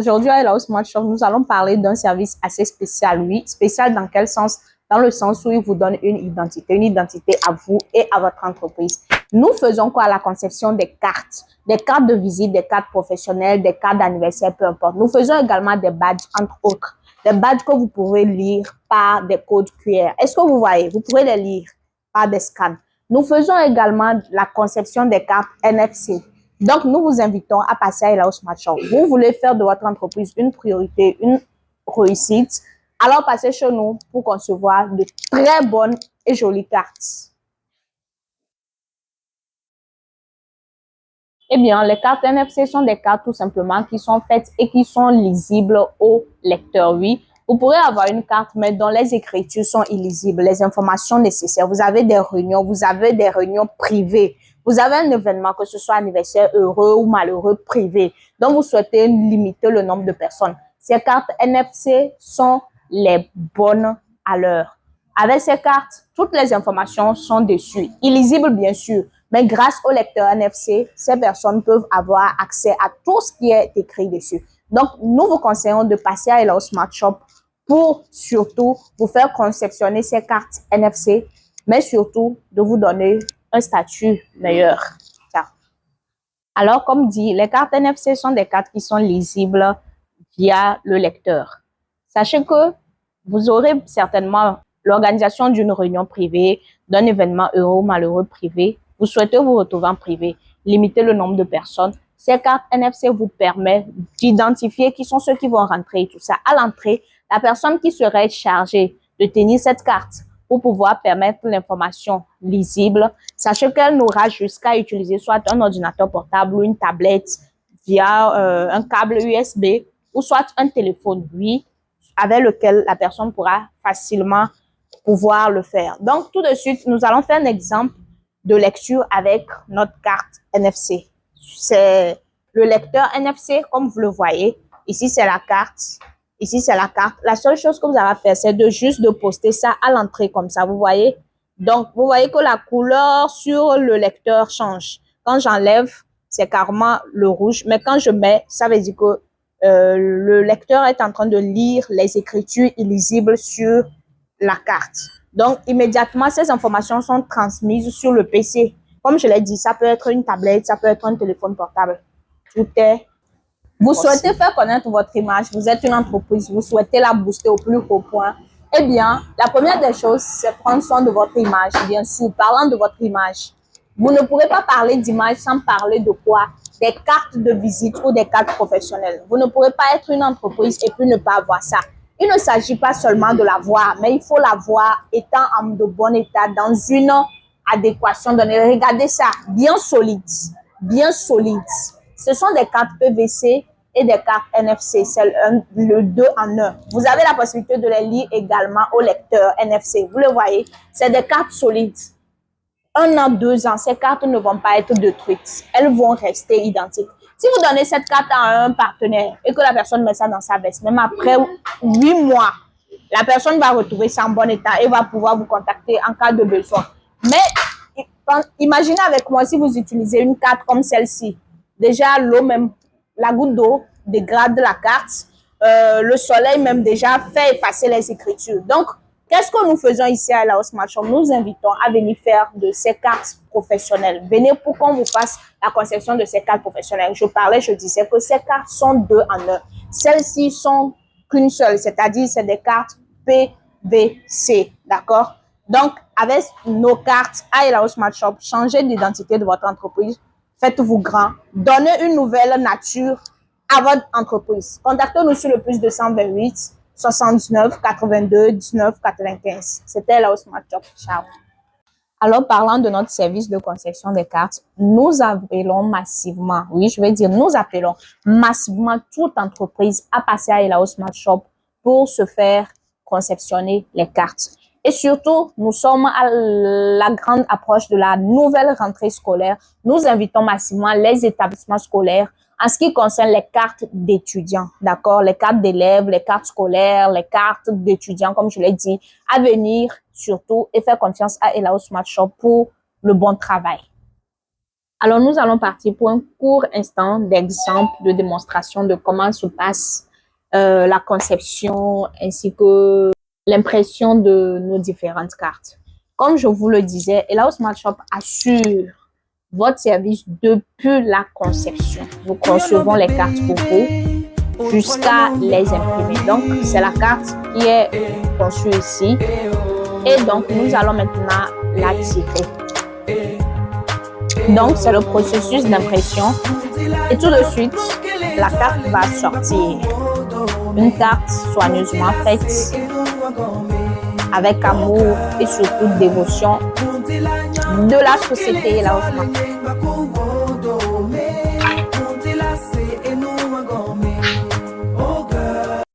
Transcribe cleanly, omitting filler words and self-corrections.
Aujourd'hui, à Hello Smart Shop, nous allons parler d'un service assez spécial. Oui, spécial dans quel sens? Dans le sens où il vous donne une identité à vous et à votre entreprise. Nous faisons quoi? La conception des cartes de visite, des cartes professionnelles, des cartes d'anniversaire, peu importe. Nous faisons également des badges, entre autres. Des badges que vous pourrez lire par des codes QR. Est-ce que vous voyez? Vous pourrez les lire par des scans. Nous faisons également la conception des cartes NFC. Donc, nous vous invitons à passer à Hello Smart Shop. Vous voulez faire de votre entreprise une priorité, une réussite, alors passez chez nous pour concevoir de très bonnes et jolies cartes. Eh bien, les cartes NFC sont des cartes tout simplement qui sont faites et qui sont lisibles au lecteur. Oui, vous pourrez avoir une carte, mais dont les écritures sont illisibles, les informations nécessaires. Vous avez des réunions privées. Vous avez un événement, que ce soit anniversaire heureux ou malheureux privé, donc vous souhaitez limiter le nombre de personnes. Ces cartes NFC sont les bonnes à l'heure. Avec ces cartes, toutes les informations sont dessus, illisibles bien sûr, mais grâce au lecteur NFC, ces personnes peuvent avoir accès à tout ce qui est écrit dessus. Donc, nous vous conseillons de passer à Hello Smart Shop pour surtout vous faire conceptionner ces cartes NFC, mais surtout de vous donner un statut meilleur. Alors, comme dit, les cartes NFC sont des cartes qui sont lisibles via le lecteur. Sachez que vous aurez certainement l'organisation d'une réunion privée, d'un événement heureux ou malheureux privé. Vous souhaitez vous retrouver en privé, limiter le nombre de personnes. Ces cartes NFC vous permettent d'identifier qui sont ceux qui vont rentrer et tout ça. À l'entrée, la personne qui serait chargée de tenir cette carte pour pouvoir permettre l'information lisible, sachez qu'elle n'aura jusqu'à utiliser soit un ordinateur portable ou une tablette via un câble USB ou soit un téléphone, oui, avec lequel la personne pourra facilement pouvoir le faire. Donc, tout de suite, nous allons faire un exemple de lecture avec notre carte NFC. C'est le lecteur NFC, comme vous le voyez. Ici, c'est la carte. Ici, c'est la carte. La seule chose que vous avez à faire, c'est de juste de poster ça à l'entrée comme ça, vous voyez. Donc, vous voyez que la couleur sur le lecteur change. Quand j'enlève, c'est carrément le rouge. Mais quand je mets, ça veut dire que le lecteur est en train de lire les écritures illisibles sur la carte. Donc, immédiatement, ces informations sont transmises sur le PC. Comme je l'ai dit, ça peut être une tablette, ça peut être un téléphone portable. Tout est. Vous souhaitez faire connaître votre image, vous êtes une entreprise, vous souhaitez la booster au plus haut point. Eh bien, la première des choses, c'est prendre soin de votre image, bien sûr. Parlant de votre image, vous ne pourrez pas parler d'image sans parler de quoi? Des cartes de visite ou des cartes professionnelles. Vous ne pourrez pas être une entreprise et puis ne pas avoir ça. Il ne s'agit pas seulement de l'avoir, mais il faut l'avoir étant en de bon état, dans une adéquation donnée. Regardez ça, bien solide, bien solide. Ce sont des cartes PVC et des cartes NFC, c'est le 2 en 1. Vous avez la possibilité de les lire également au lecteur NFC. Vous le voyez, c'est des cartes solides. 1 an, 2 ans, ces cartes ne vont pas être détruites. Elles vont rester identiques. Si vous donnez cette carte à un partenaire et que la personne met ça dans sa veste, même après 8 mois, la personne va retrouver ça en bon état et va pouvoir vous contacter en cas de besoin. Mais imaginez avec moi si vous utilisez une carte comme celle-ci. Déjà, l'eau même, la goutte d'eau dégrade la carte. Le soleil même déjà fait effacer les écritures. Donc, qu'est-ce que nous faisons ici à Hello Smart Shop? Nous invitons à venir faire de ces cartes professionnelles. Venez pour qu'on vous fasse la conception de ces cartes professionnelles. Je disais que ces cartes sont 2 en 1. Celles-ci sont qu'une seule, c'est-à-dire c'est des cartes PVC, d'accord? Donc, avec nos cartes à Hello Smart Shop, changez l'identité de votre entreprise, faites-vous grand, donnez une nouvelle nature à votre entreprise. Contactez-nous sur le plus 228 79 82 19 95. C'était Hello Smart Shop. Ciao. Alors, parlant de notre service de conception des cartes, nous appelons massivement, oui, je vais dire, nous appelons massivement toute entreprise à passer à Hello Smart Shop pour se faire conceptionner les cartes. Et surtout, nous sommes à la grande approche de la nouvelle rentrée scolaire. Nous invitons massivement les établissements scolaires en ce qui concerne les cartes d'étudiants, d'accord? Les cartes d'élèves, les cartes scolaires, les cartes d'étudiants, comme je l'ai dit, à venir surtout et faire confiance à Hello Smart Shop pour le bon travail. Alors, nous allons partir pour un court instant d'exemple, de démonstration de comment se passe la conception ainsi que l'impression de nos différentes cartes. Comme je vous le disais, Elaos Smart Shop assure votre service depuis la conception. Nous concevons les cartes pour vous jusqu'à les imprimer. Donc, c'est la carte qui est conçue ici. Et donc, nous allons maintenant la tirer. Donc, c'est le processus d'impression. Et tout de suite, la carte va sortir. Une carte soigneusement faite, avec amour et surtout dévotion de la société Elaos Smart.